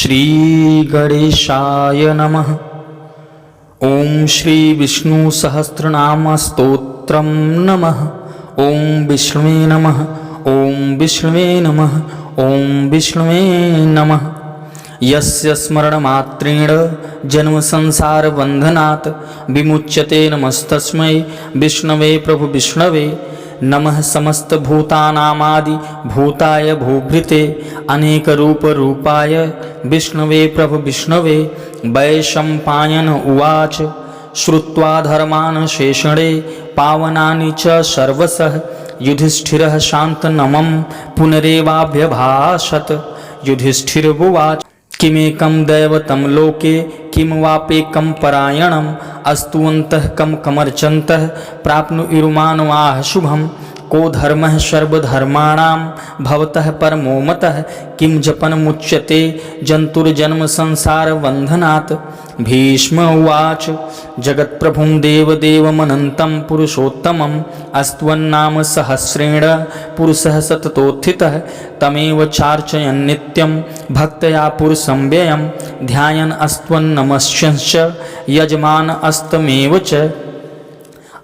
श्री गणेशाय नमः। ओम श्री विष्णु सहस्रनाम स्तोत्रम नमः। ओम विष्णुवे नमः। ओम विष्णुवे नमः। ओम विष्णुवे नमः। यस्य स्मरणमात्रेण जन्म संसार बंधनात् विमुच्यते नमस्तस्मै विष्णवे प्रभु विष्णवे नमः। समस्त भूतानामादि भूताय भूभृते अनेक रूप रूपाय विष्णवे प्रभु विष्णवे। वैशंपायन उवाच श्रुत्वा धर्मान् शेषणे पावनानि च सर्वशः युधिष्ठिरः शान्तनमं पुनरेवाभ्यभाषत। युधिष्ठिरोवाच किमेकं दैवतं लोके किं वापेकं परायणम् अस्तुवन्तः कं कमर्चन्तः प्राप्नुयुर्मानवाः शुभम्। को धर्मः सर्वधर्माणां भवतः परमो मतः किं जपनमुच्यते जन्तुर्जन्म संसारबन्धनात्। भीष्म उवाच जगत्प्रभुं देवदेवमनन्तं पुरुषोत्तमम् अस्तुवन्नाम सहस्रेण पुरुषः सततोत्थितः तमेव चार्चयन् नित्यं भक्तया पुरुषं व्ययं ध्यायन् अस्तुवन्नमस्यंश्च यजमान अस्तमेव च।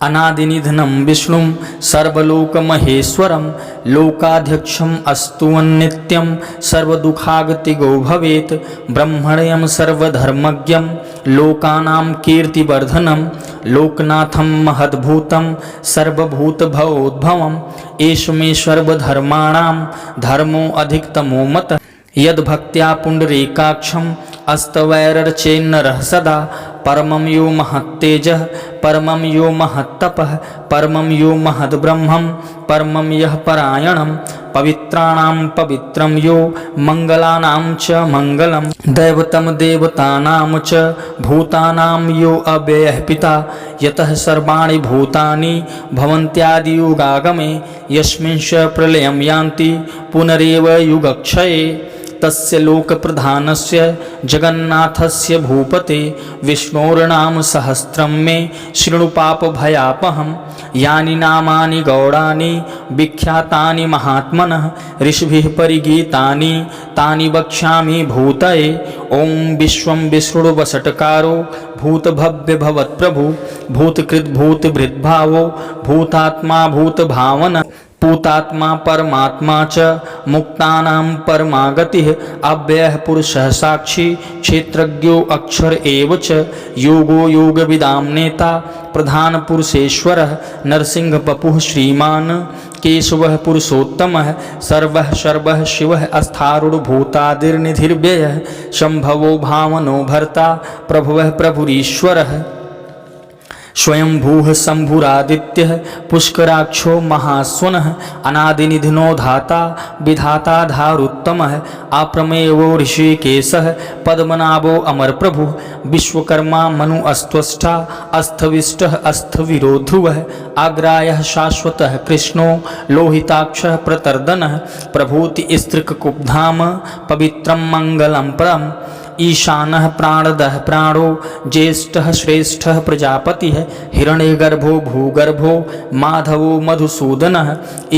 अनादिनिधनं विष्णुं सर्वलोकमहेश्वरं लोकाध्यक्षम् अस्तुवन्नित्यं सर्वदुःखागतिगो भवेत्। ब्रह्मण्यं सर्वधर्मज्ञं लोकानां कीर्तिवर्धनं लोकनाथं महद्भूतं सर्वभूतभवोद्भवम् एष मे सर्वधर्माणां धर्मो अधिकतमो मतः। यद्भक्त्या पुण्डरीकाक्षम् अस्तवैरर्चेन्नरः सदा परमं यो महत्तेजः परमं यो महत्तपः परमं यो महद्ब्रह्मं परमं यः परायणं पवित्राणां पवित्रं यो मङ्गलानां च मङ्गलं दैवतं देवतानां च भूतानां यो अव्ययः पिता यतः सर्वाणि भूतानि भवन्त्यादियुगागमे यस्मिंश्च प्रलयं यान्ति पुनरेव युगक्षये। तस्य लोकप्रधानस्य जगन्नाथस्य भूपते विष्णोर्नाम सहस्रं मे शृणु पापभयापहम्। यानि नामानि गौडानि विख्यातानि महात्मनः ऋषिभिः परिगीतानि तानि वक्ष्यामि भूतये। ॐ विश्वं विष्णुर्वषट्कारो भूतभव्यभवत्प्रभु भूतकृद्भूतभृद्भावो भूतात्मा भूतभावनः पूतात्मा परमात्मा च मुक्तानां परमागतिः अव्ययः पुरुषः साक्षी क्षेत्रज्ञो अक्षर एव च योगो योगविदां नेता प्रधान पुरुषेश्वरः नरसिंहवपुः श्रीमान् केशवः पुरुषोत्तमः सर्वः सर्वः शिवः स्थारूढभूतादिर्निधिर्व्ययः शम्भवो भावनो भर्ता प्रभुवः प्रभुरीश्वरः स्वयंभूः शम्भुरादित्यः पुष्कराक्षो महास्वनः अनादिनिधनो धाता विधाता धारुत्तमः अप्रमेयो ऋषिकेशः पद्मनाभो अमरप्रभुः विश्वकर्मा मनु अस्त्वष्टा अस्थविष्टः अस्थविरो ध्रुवः आग्रायः शाश्वतः कृष्णो लोहिताक्षः प्रतर्दनः प्रभूति स्त्रिककुब्धाम पवित्रं मङ्गलं परम् ईशानः प्राणदः प्राणो ज्येष्ठः श्रेष्ठः प्रजापतिः हिरण्यगर्भो भूगर्भो माधवो मधुसूदनः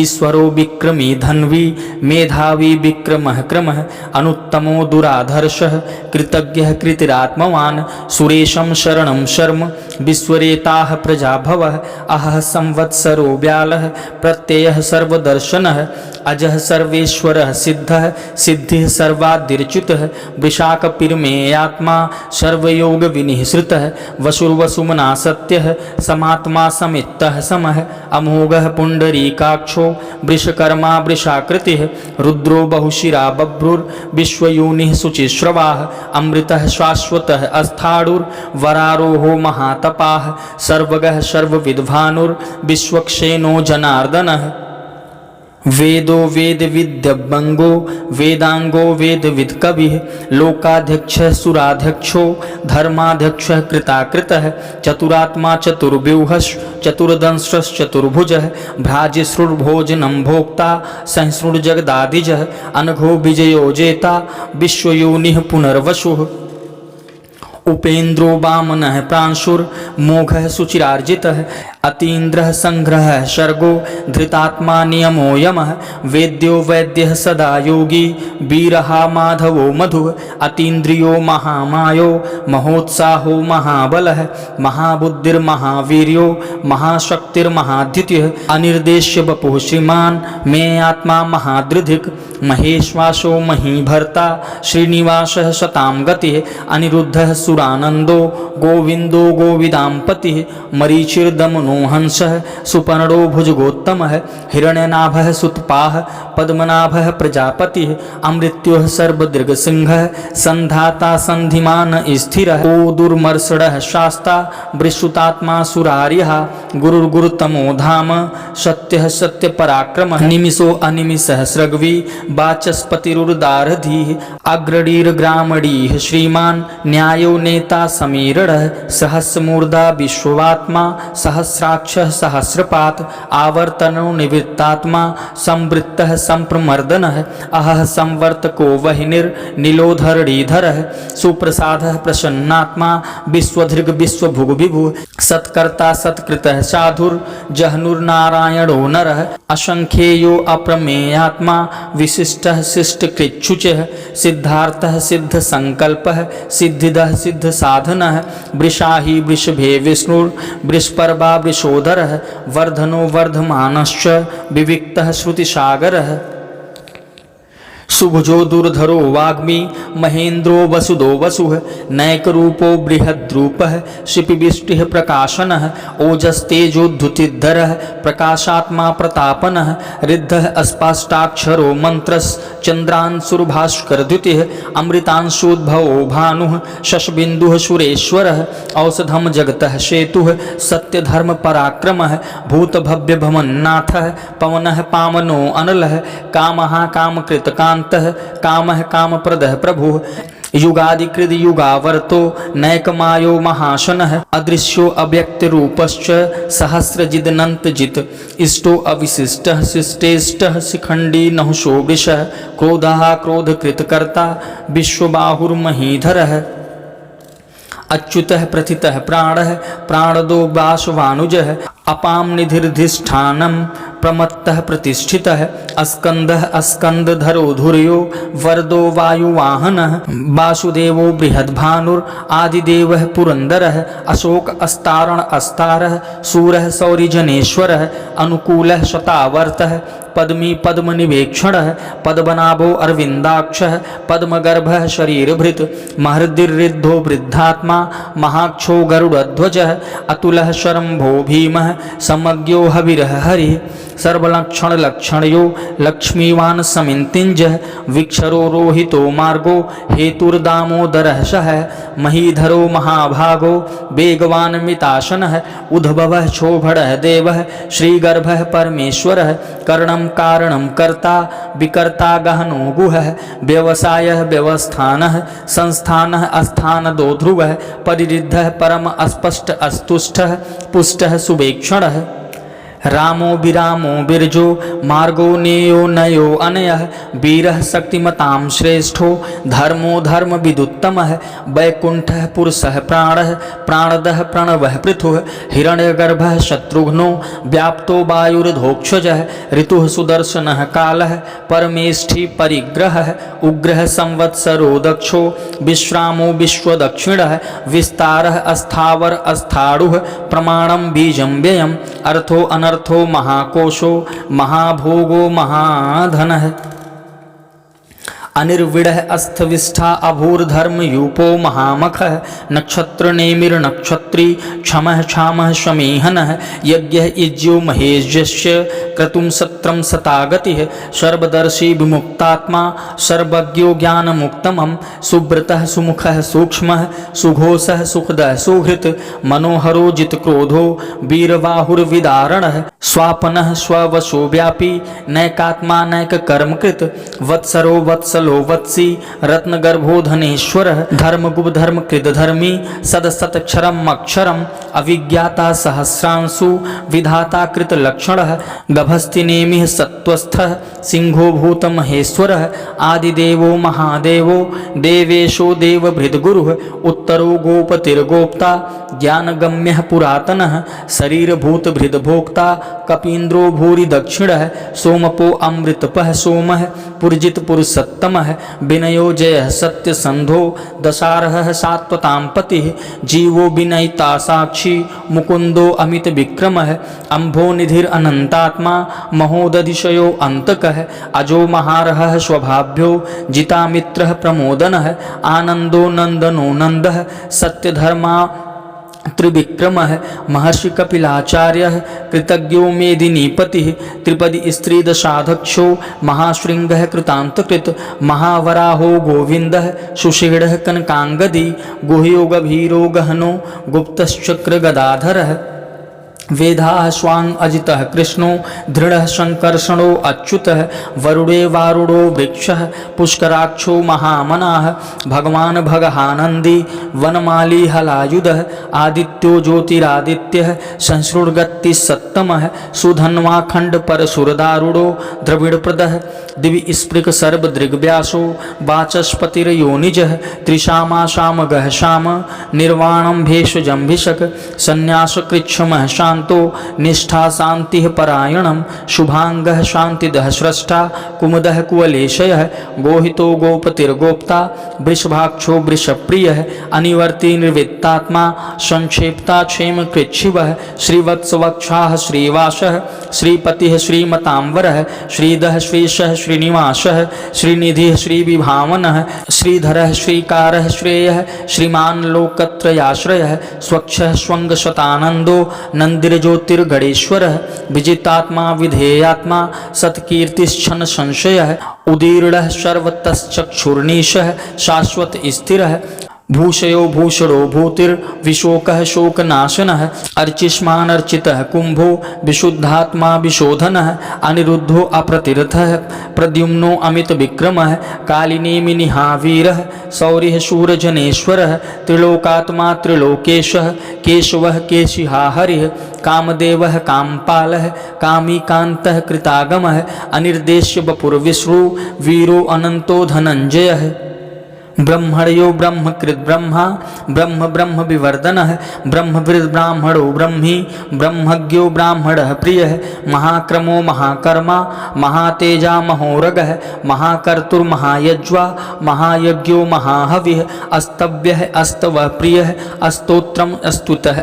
ईश्वरो विक्रमी धन्वी मेधावी विक्रमः क्रमः अनुत्तमो दुराधर्षः कृतज्ञः कृतिरात्मवान् सुरेशं शरणं शर्म विश्वरेताः प्रजाभवः अहः संवत्सरो व्यालः प्रत्ययः सर्वदर्शनः अजः सर्वेश्वरः सिद्धः सिद्धिः सर्वाद्यर्च्युतः वृषाकपिर्मेयात्मा सर्वयोग विनिःसृतः वसुर्वसुमना सत्यः समात्मा समित्तः समः अमोघः पुण्डरीकाक्षो वृषकर्मा वृषाकृतिः रुद्रो बहुशिरा बभ्रुर्विश्वयोनिः शुचिश्रवाः अमृतः शाश्वतः अस्थाणुर्वरारोहो महातपाः सर्वगः सर्वविद्वानुर्विश्वक्षेनो जनार्दनः वेदो वेदविद्यभङ्गो वेदांगो वेदविद्कविः लोकाध्यक्षः सुराध्यक्षो धर्माध्यक्षः कृताकृतः चतुरात्मा चतुर्व्यूहश्चतुर्दंष्ट्रश्चतुर्भुजः भ्राजसृड्भोजनं भोक्ता सहिष्णुर्जगदादिजः अनघो विजयो जेता विश्वयोनिः पुनर्वसुः। उपेन्द्रो वामनः प्रांशुर्मोघः शुचिरार्जितः अतीन्द्रः संग्रहः सर्गो धृतात्मा नियमो यमः वेद्यो वैद्यः सदा योगी वीरः माधवो मधुः अतीन्द्रियो महामायो महोत्साहो महाबलः महाबुद्धिर्महावीर्यो महाशक्तिर्महाद्युतिः अनिर्देश्य वपुः श्रीमान् मे आत्मा महादृधिक् महेश्वासो महीभर्ता श्रीनिवासः शतां गतिः अनिरुद्धः सुरानन्दो गोविन्दो गोविदाम्पतिः मरीचिर्दमनो हंसः सुपर्णो भुजगोत्तमः हिरण्यनाभः सुतपाः पद्मनाभः प्रजापतिः अमृत्युः सर्वदीर्घसिंहः सन्धाता सन्धिमान् स्थिरः ओ दुर्मर्षडः शास्ता वृषुतात्मा सुरार्यः गुरुर्गुरुतमो धाम सत्यः सत्यपराक्रमः निमिषो अनिमिषः सृग्वी वाचस्पतिरुदारधीः अग्रणीर्ग्रामणीः श्रीमान् न्यायो नेता समीरणः सहस्रमूर्धा विश्वात्मा सहस्राक्षः सहस्रपात् आवर्तनो निवृत्तात्मा संवृत्तः संप्रमर्दनः अहः संवर्तको वह्निर्नीलोधरणीधरः सुप्रसादः प्रसन्नात्मा विश्वधृग् विश्वभुग् विभुः सत्कर्ता सत्कृतः साधुर्जह्नुर्नारायणो नरः असंख्येयो अप्रमेयात्मा विशिष्टः शिष्टकृच्छुचः सिद्धार्थः सिद्धसंकल्पः सिद्धिदः सिद्धसाधनः वृषाही वृषभे विष्णुर्वृषपर्वा वृषोदरः वर्धनो वर्धमानश्च विविक्तः श्रुतिसागरः सुभुजो दुर्धरो वाग्मी महेन्द्रो वसुदो वसुः नैकरूपो बृहद्रूपः शिपिविष्टिः प्रकाशनः ओजस्तेजोद्धुतिधरः प्रकाशात्मा प्रतापनः रिद्धः अस्पाष्टाक्षरो मन्त्रश्चन्द्रांशुर्भास्करद्युतिः अमृतांशोद्भवो भानुः शशबिन्दुः सुरेश्वरः औषधं जगतः सेतुः सत्यधर्मपराक्रमः भूतभव्यभवन्नाथः पवनः पावनो अनलः कामः कामकृतकान्तः कामः कामप्रदः प्रभुः युगादिकृत युगावर्तो नैकमायो महाशनः अदृश्यो अव्यक्तरूपश्च सहस्रजिदनन्तजित् इष्टो अविशिष्टः शिष्टेष्टः शिखण्डी नहुषो वृषः क्रोधः क्रोधकृतकर्ता विश्वबाहुर्महीधरः अच्युतः प्रथितः प्राणः प्राणदो वासवानुजः अपां निधिर्धिष्ठानं प्रमत्तः प्रतिष्ठितः अस्कन्दः अस्कन्दधरो धुर्यो वरदो वायुवाहनः वासुदेवो बृहद्भानुर् आदिदेवः पुरन्दरः अशोक अस्तारण अस्तारः शूरः सौरिजनेश्वरः अनुकूलः शतावर्तः पद्मी पद्मनिवेक्षणः पद्मनाभो अरविन्दाक्षः पद्मगर्भः शरीरभृत् महर्दिर्रिद्धो वृद्धात्मा महाक्षो गरुडध्वजः अतुलः शरम्भो भीमः समज्ञो हविरः हरिः सर्वलक्षणलक्षणयो लक्ष्मीवान् समिन्तिञ्जः विक्षरो रोहितो मार्गो हेतुर्दामोदरः सः महीधरो महाभागो वेगवान् मिताशनः उद्भवः क्षोभणः देवः श्रीगर्भः परमेश्वरः करणं कारणं कर्ता विकर्ता गहनो गुहः व्यवसायः व्यवस्थानः संस्थानः अस्थानदो ध्रुवः परिरिद्धः परम अस्पष्ट अस्तुष्टः पुष्टः सुवेक्षणः रामो विरामो बिरजो मार्गो नेयो नयो अनयः वीरः शक्तिमतां श्रेष्ठो धर्मो धर्मविदुत्तमः वैकुण्ठः पुरुषः प्राणः प्राणदः प्रणवः पृथुः हिरण्यगर्भः शत्रुघ्नो व्याप्तो वायुर्धोक्षजः ऋतुः सुदर्शनः कालः परमेष्ठी परिग्रहः उग्रः संवत्सरो दक्षो विश्रामो विश्वदक्षिणः विस्तारः अस्थावर अस्थाणुः प्रमाणं बीजं व्ययम् अर्थो अनर्थो महाकोशो महाभोगो महाधनः अनिर्विडः अस्थविष्ठा अभूर्धर्मयूपो महामखः नक्षत्रनेमिर्नक्षत्री क्षमः क्षामः शमीहनः यज्ञः इज्यो महेशस्य क्रतुं सत्रं सतागतिः सर्वदर्शी विमुक्तात्मा सर्वज्ञो ज्ञानमुक्तमं सुब्रतः सुमुखः सूक्ष्मः सुघोषः सुखदः सुहृत् मनोहरो जितक्रोधो वीरबाहुर्विदारणः स्वापनः स्ववशो व्यापी नैकात्मा नैककर्मकृत् वत्सरो वत्स वत्सलो वत्सी रत्नगर्भो धनेश्वरः धर्मगुप्त धर्मकृत धर्मी सदसतक्षरम अक्षरम अविज्ञाता सहस्रांशु विधाता कृत लक्षणः गभस्ति नेमिः सत्वस्थः सिंहो भूत महेश्वरः आदिदेवो महादेवो देवेशो देवभृद्गुरुः उत्तरो गोपतिर्गोप्ता ज्ञानगम्यः पुरातनः शरीरभूतभृद्भोक्ता कपीन्द्रो भूरि दक्षिणः सोमपो अमृतपः सोमः पुरजित पुरुषोत्तमः विनयो जयः सत्यसन्धो दशार्हः सात्वतां पतिः जीवो विनयिता साक्षी मुकुन्दो अमित विक्रमः अम्भो निधिरनन्तात्मा महोदधिशयो अन्तकः अजो महारहः स्वभाभ्यो जितामित्रः प्रमोदनः आनन्दो नन्दनो नन्दः सत्यधर्मा त्रिविक्रमः महर्षि कपिलाचार्यः कृतज्ञो मेदिनीपतिः त्रिपदी स्त्रीदशाधक्षो महाशृंगः कृतान्तकृत महावराहो गोविन्दः सुषेणः कनकांगदी गुह्यो गभीरो गहनो गुप्तश्चक्र गदाधरः वेदाः स्वांग अजितः कृष्णो दृढ़ः संकर्षणो अच्युतः वरुणे वारुणो वृक्षः पुष्कराक्षो महामनाः भगवान् भगहानंदी वनमाली हलायुधः आदित्यो ज्योतिरादित्यः संसृर्गति सत्तमः सुधन्वाखंड परशुरदारुणो द्रविड़प्रदः दिवि स्पृक सर्वदृग्व्यासो वाचस्पतिर्योनिजः त्रिशामाशामगः शाम निर्वाणं भेषजम्भिषक संन्यासकृच्छमः शान्तो निष्ठा शांति परायणं शुभांगः शांतिदः स्रष्टा कुमुदः कुवलेशयः गोहितो गोपतिर्गोप्ता वृषभाक्षो वृषप्रियः अनिवर्ती निर्वित्तात्मा संक्षेप्ता क्षेम कृच्छिवः श्रीवत्सवक्षाः श्रीवासः श्रीपतिः श्रीमतांवरः श्रीधः श्रीशः श्रीनिवासः श्रीनिधिः श्रीविभावनः श्रीधरः श्रीकारः श्रेयः श्रीमान् लोकत्रयाश्रयः स्वच्छः स्वंगशतानन्दो नन्दिर्ज्योतिर्गणेश्वरः विजितात्मा विधेयात्मा सत्कीर्तिश्छन्न संशयः उदीर्णः सर्वतश्चक्षुर्निशः शाश्वत स्थिरः भूषयो भूषणो भूतिर्विशोकः शोकनाशनः अर्चिष्मानर्चितः कुंभो विशुद्धात्मा विशोधनः अनिरुद्धो अप्रतिरथः प्रद्युम्नो अमित विक्रमः कालिनेमिनिहावीरः सौरिः शूरजनेश्वरः त्रिलोकात्मा त्रिलोकेशः केशवः केशिहा हरिः कामदेवः कामपालः कामीकान्तः कृतागमः अनिर्देश्य वपुर्विष्णु वीरो अनंतो धनंजयः ब्रह्मणयो ब्रह्मकृत ब्रह्मा ब्रह्म ब्रह्म विवर्धनः ब्रह्मवृद् ब्राह्मणो ब्रह्मी ब्रह्मज्ञो ब्राह्मणः प्रियः महाक्रमो महाकर्मा महातेजा महोरगः महाकर्तुर्महायज्वा महायज्ञो महाहविः अस्तव्यः अस्तवः प्रियः अस्तोत्रम् अस्तुतः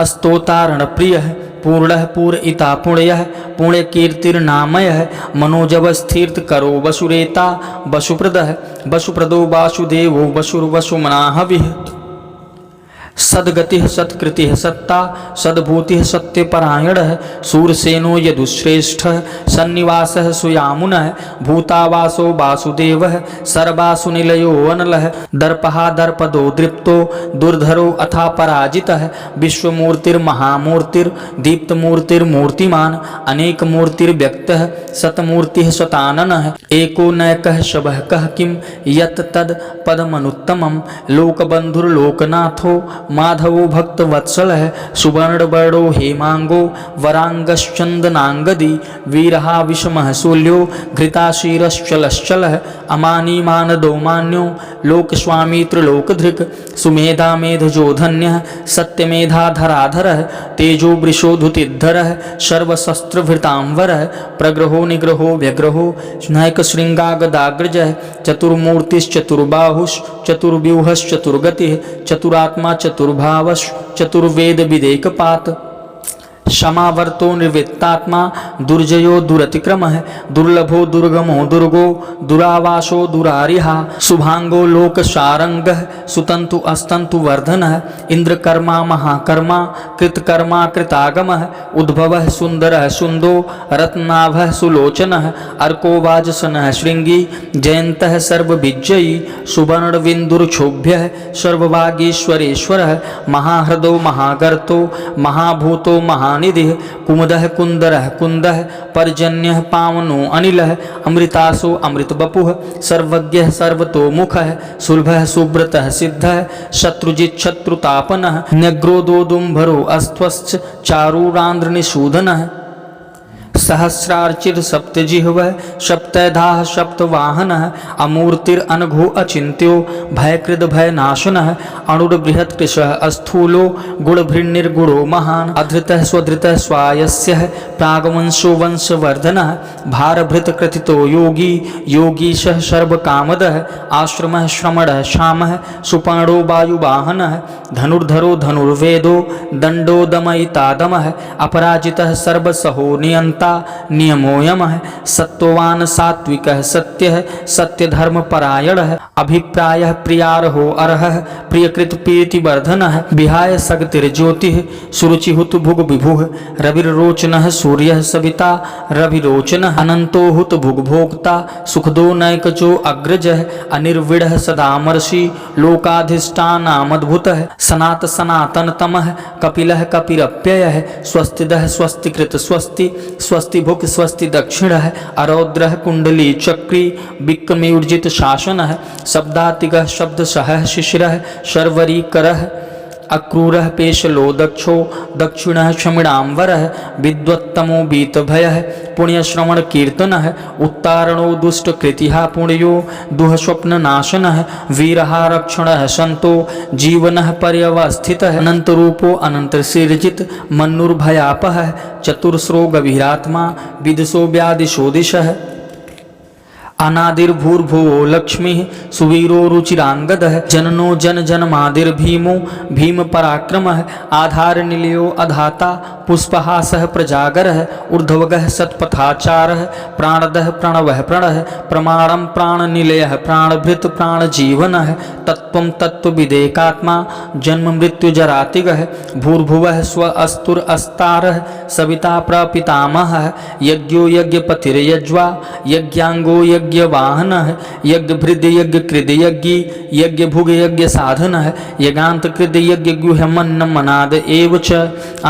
अस्तोतारण प्रियः पूर्णः पूरयिता पुण्यः पुण्यकीर्तिर्नामयः मनोजवस्थिरकरो वसुरेता वसुप्रदः वसुप्रदो वासुदेवो वसुर्वसुमनाहविः सद्गतिः सत्कृतिः सत्ता सद्भूतिः सत्यपरायणः शूरसेनो यदुश्रेष्ठः सन्निवासः सुयामुनः भूतावासो वासुदेवः सर्वासुनिलयो अनलः दर्पः दर्पदो दृप्तो दुर्धरो अथा पराजितः विश्वमूर्तिर्महामूर्तिर्दीप्तमूर्तिर्मूर्तिमान् अनेकमूर्तिर्व्यक्तः सतमूर्तिः शताननः एको नैकः शबः कः किं यत् तद् पदमनुत्तमं लोकबन्धुर्लोकनाथो माधवो भक्तवत्सलः सुवर्णवर्णो हेमांगो वरांगश्चंदनांगदी वीरहा विषमः शूल्यो घृताशीरश्चलश्चलः अमानी मानदो मान्यो लोकस्वामी त्रिलोकधृक् सुमेधा मेधजो धन्यः सत्यमेधाधराधरः तेजो वृषोधुतिद्धरः सर्वशस्त्रभृतांवरः प्रग्रहो निग्रहो व्यग्रहो नायकशृंगागदाग्रजः चतुर्मूर्तिश्चतुर्बाहुश्चतुर्व्यूहश्चतुर्गतिः चतुरात्मा चतुर्भावश् चतुर्वेद विदेकपात क्षमावर्तो निर्वित्तात्मा दुर्जयो दुरतिक्रमः दुर्लभो दुर्गमो दुर्गो दुरावासो दुरारिहा शुभांगो लोकसारंगः सुतंतु अस्तंतु वर्धनः इंद्रकर्मा महाकर्मा कृतकर्मा कृतागमः उद्भवः सुंदरः सुंदो रत्नाभः सुलोचनः अर्को वाजसनः श्रृंगी जयन्तः सर्वविजयी सुवर्णविन्दुर्क्षोभ्यः सर्वभागीश्वरेश्वरः महाहृदो महागर्तो महाभूतो महा महानिधिः कुमुदः कुन्दरः कुन्दः पर्जन्यः पावनो अनिलः अमृतासो अमृतवपुः सर्वज्ञः सर्वतोमुखः सुलभः सुब्रतः सिद्धः शत्रुजित् शत्रुतापनः न्यग्रोदोदुम्भरो अस्त्वश्च चारूरान्द्रनिषूदनः सहस्रार्चिर सप्तजिह्वः सप्तधाः सप्तवाहनः अमूर्तिरनघो अचिन्त्यो भयकृद भयनाशनः अणुर्बृहत्कृशः अस्थूलो गुणभृन्निर्गुणो महान् अधृतः स्वधृतः स्वायस्यः प्रागवंशो वंशवर्धनः भारभृतकृतितो योगी योगीशः सर्वकामदः आश्रमः श्रमणः श्यामः सुपर्णो वायुवाहनः धनुर्धरो धनुर्वेदो दण्डो दमयितादमः अपराजितः सर्वसहो नियन्ता नियमोऽयमः सत्त्ववान् सात्विकः सत्यः सत्यधर्मपरायणः अभिप्रायः प्रियार्हो अर्हः प्रियकृत प्रीतिवर्धनः विहाय सगतिर्ज्योतिः सुरुचिहुत भुग विभुः रविर्रोचनः सूर्यः सविता रविरोचनः अनन्तो हुत भुग्भोक्ता सुखदो नैकजो अग्रजः अनिर्विडः सदामर्षि लोकाधिष्ठानामद्भुतः सनात सनातनतमः कपिलः कपिरप्ययः स्वस्तिदः स्वस्तिकृत स्वस्ति स्वस्ति भुक् स्वस्ति दक्षिणः अरौद्रः कुण्डली चक्री विक्रमेर्जित शासनः शब्दातिगः शब्दसहः शिशिरः शर्वरीकरः अक्रूरः पेशलो दक्षो दक्षिणः क्षमिणाम्बरः विद्वत्तमो बीतभयः पुण्यश्रवणकीर्तनः उत्तारणो दुष्टकृतिः पुण्यो दुःस्वप्ननाशनः वीरः रक्षणः सन्तो जीवनः पर्यवस्थितः अनन्तरूपो अनन्तसिर्जित मन्नुर्भयापहः चतुर्स्रो गभीरात्मा विदुषो व्यादिशो दिशः अनादिर्भूर्भुवो लक्ष्मीः सुवीरो रुचिराङ्गदः जननो जनजन्मादिर्भीमो भीमपराक्रमः आधारनिलयो अधाता पुष्पहासः प्रजागरः ऊर्ध्वगः सत्पथाचारः प्राणदः प्रणवः प्रणः प्रमाणं प्राणनिलयः प्राणभृत प्राणजीवनः तत्त्वं तत्त्वविदेकात्मा जन्ममृत्युजरातिगः भूर्भुवः स्व अस्तुरस्तारः सविता प्रपितामहः यज्ञो यज्ञपतिर्यज्वा यज्ञाङ्गो यज्ञवाहनः यज्ञभृद यज्ञकृद यज्ञी यज्ञभुग यज्ञसाधनः यज्ञान्तकृद यज्ञगुह्यमन्नमनाद एव च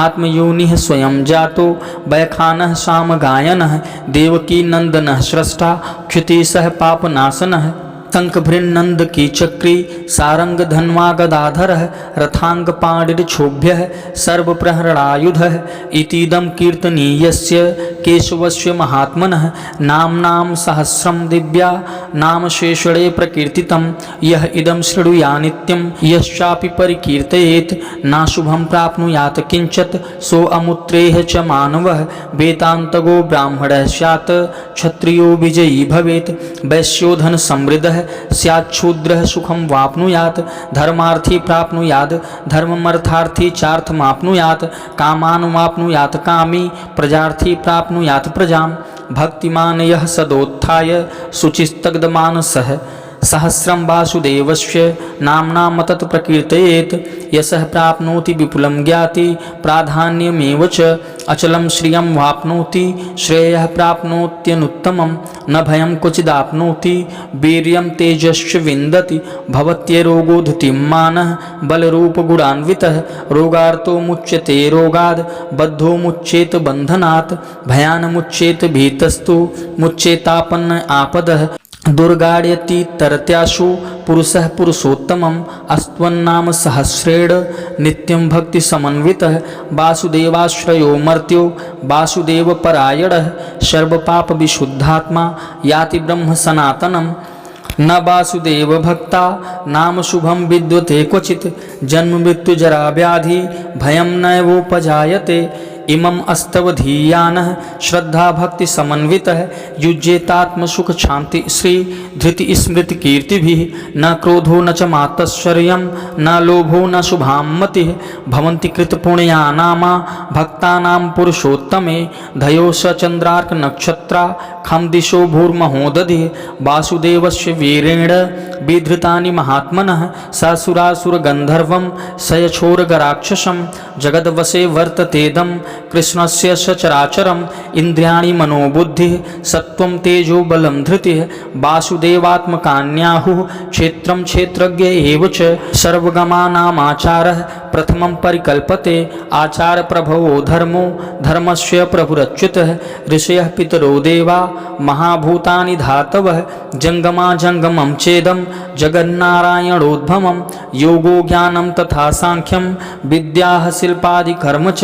आत्मयोनिः स्वयं जातो वैखानः सामगायनः देवकी नन्दनः स्रष्टा क्षितिसः पापनाशनः शंखभृन्नंद की चक्री सारंग धन्वा गदाधरः रथांग पाणिर्क्षोभ्यः सर्वप्रहरणायुधः इतीदं कीर्तनीयस्य केशवस्य महात्मनः नाम्नां सहस्रं दिव्या नामशेषणे प्रकीर्तितं यः इदं शृणुया नित्यं यश्चापि परिकीर्तयेत् नाशुभं प्राप्नुयात् किंचित् सो अमुत्रेह च मानवः वेदान्तगो ब्राह्मणः स्यात् क्षत्रियो विजयी भवेत् वैश्यो धन समृद्धः स्याच्छूद्रः सुखं वाप्नुयात् धर्मार्थी प्राप्नुयात् धर्ममर्थार्थी चार्थमाप्नुयात् कामानुमाप्नुयात् कामी प्रजार्थी प्राप्नुयात् प्रजां भक्तिमान् यः सदोत्थाय शुचिस्तग्धमानसः सहस्रं वासुदेवस्य नाम्ना मतत् प्रकीर्तयेत् यशः प्राप्नोति विपुलं ज्ञाति प्राधान्यमेव च अचलं श्रियं वाप्नोति श्रेयः प्राप्नोत्यनुत्तमं न भयं क्वचिदाप्नोति वीर्यं तेजश्च विन्दति भवत्यरोगो धृतिमानः बलरूपगुणान्वितः रोगार्तो मुच्यते रोगाद् बद्धो मुच्येत बन्धनात् भयानमुच्येत भीतस्तु मुच्येतापन्न आपदः दुर्गाड्यति तरत्याशु पुरुषः पुरुषोत्तमम् अस्त्वन्नाम सहस्रेण नित्यं भक्ति समन्वितः वासुदेवाश्रयो मर्त्यो वासुदेवपरायणः सर्वपाप विशुद्धात्मा याति ब्रह्म सनातनम् न वासुदेव भक्ता नाम शुभं विद्यते क्वचित् जन्म मृत्यु जरा व्याधि भयं नैवोपजायते इमम् अस्तवधीयानः श्रद्धा भक्ति समन्वितः युज्येतात्मसुख शांति श्री धृति स्मृति कीर्तिभिः न क्रोधो न च मात्सर्यं न लोभो न शुभामतिः भवन्ति कृतपुण्यानामा भक्तानां पुरुषोत्तमे धयो स चन्द्रार्क नक्षत्रा खं दिशो भूर्महोदधिः वासुदेवस्य वीरेण विधृतानि महात्मनः ससुरासुरगन्धर्वं सयछोरगराक्षसं जगद्वशे वर्ततेदं कृष्णस्य सचराचरम् इंद्रियाणि मनोबुद्धिः सत्वं तेजो बलं धृतिः वासुदेवात्मकान्याहुः क्षेत्रं क्षेत्रज्ञ एव च सर्वगमानामाचारः प्रथमं परिकल्पते आचार प्रभवो धर्मो धर्मस्य प्रभुरच्युतः ऋषयः पितरो देवा महाभूतानि धातवः जंगमा जंगमं चेदं जगन्नारायणोद्भवं योगो ज्ञानं तथा सांख्यं विद्याः शिल्पादिकर्म च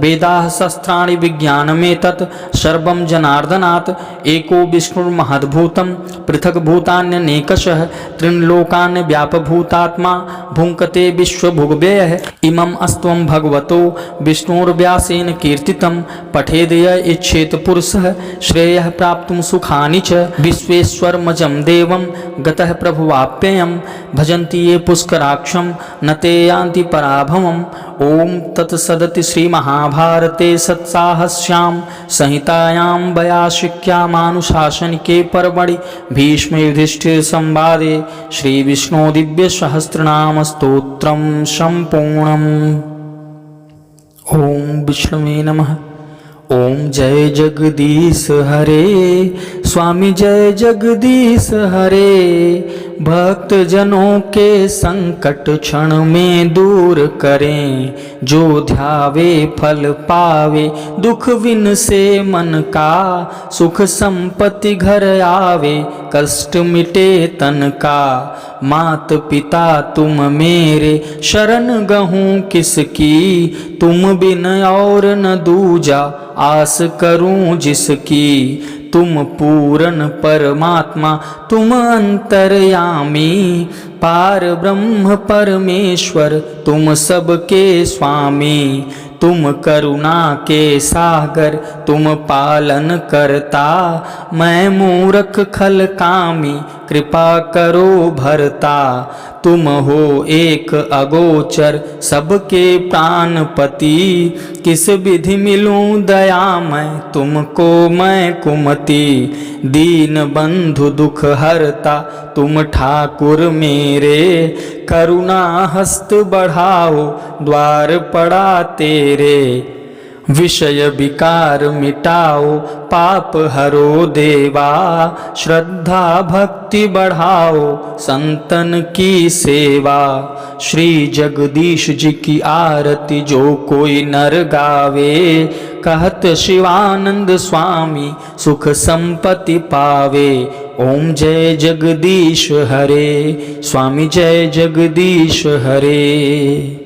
वेदाः शस्त्राणि विज्ञानमेतत् सर्वं जनार्दनात् एको विष्णुर्महद्भूतं पृथक् भूतान्यनेकशः त्रिन्लोकान् व्यापभूतात्मा भुङ्क्ते विश्वभुग्व्ययः इमम् अस्त्वं भगवतो विष्णुर्व्यासेन कीर्तितं पठेद् य इच्छेत पुरुषः श्रेयः प्राप्तुं सुखानि च विश्वेश्वरमजं देवं गतः प्रभुवाप्ययं भजन्ति ये पुष्कराक्षं न ते यान्ति पराभवम् ओम तत्सदति श्रीमहाभारते सत्साहस्यां संहितायां वयाशिक्यामानुशासनिके पर्वणि भीष्मयुधिष्ठिर संवादे श्रीविष्णु दिव्यसहस्रनाम स्तोत्रं सम्पूर्णम्। ओम विष्णवे नमः। ओम जय जगदीश हरे स्वामी जय जगदीश हरे भक्त जनों के संकट क्षण में दूर करें जो ध्यावे फल पावे दुख विन से मन का सुख संपत्ति घर आवे कष्ट मिटे तन का मात पिता तुम मेरे शरण गहूँ किसकी तुम बिन और न दूजा आस करूं जिसकी तुम पूर्ण परमात्मा तुम अंतर्यामी पार ब्रह्म परमेश्वर तुम सबके स्वामी तुम करुणा के सागर तुम पालन करता मैं मूर्ख खल कामी कृपा करो भरता तुम हो एक अगोचर सबके प्राणपति किस विधि मिलूं दया मैं तुमको मैं कुमति दीन बंधु दुख हरता तुम ठाकुर मेरे करुणा हस्त बढ़ाओ द्वार पड़ा तेरे विषय विकार मिटाओ पाप हरो देवा श्रद्धा भक्ति बढ़ाओ संतन की सेवा श्री जगदीश जी की आरती जो कोई नर गावे कहत शिवानंद स्वामी सुख संपत्ति पावे। ओम जय जगदीश हरे स्वामी जय जगदीश हरे।